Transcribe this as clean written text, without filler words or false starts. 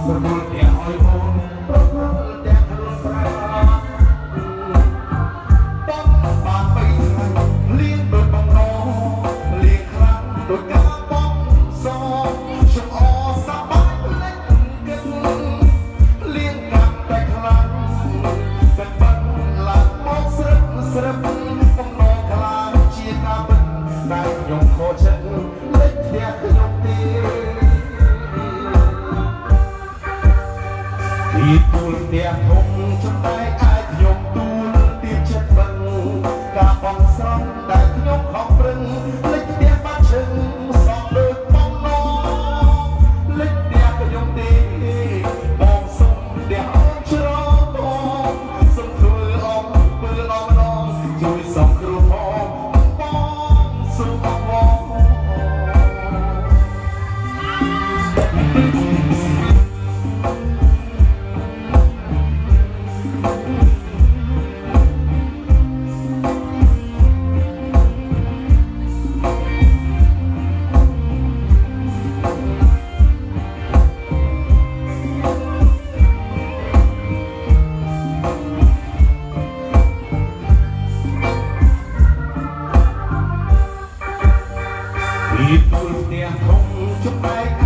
ប្រមូលទាំងអើយអូនប្រមូលទាំងខ្លួនប្រាតំបានបីថ្ងៃលៀងដូចបងណលៀងខ្លាំងដូចកាបងសជុំអសប្បាយលេចគិតលៀងកាប់តែខ្លាំងតែបាត់ឡើងមកស្រឹបស្រឹបបំណងខ្លាំងជាការពិតតែខ្ញុំខកចិត្តលេចផ្ទះខ្ញុំទេពីទូលផ្ទះធំចំណែកឯខ្ញុំទូលទៀបចិត្តបឹងការបងស្រន់ដែលខ្ញុំខំប្រឹងលេចផ្ទះបាត់ជើងសំដូចបងណលេចផ្ទះខ្ញុំទេបងសុំផ្ទះអូនច្រកសុំធ្វើអមពើអមម្ដងជួយសំគ្រូផងបងសុំបងពីទូលផ្ទះធំចំណែក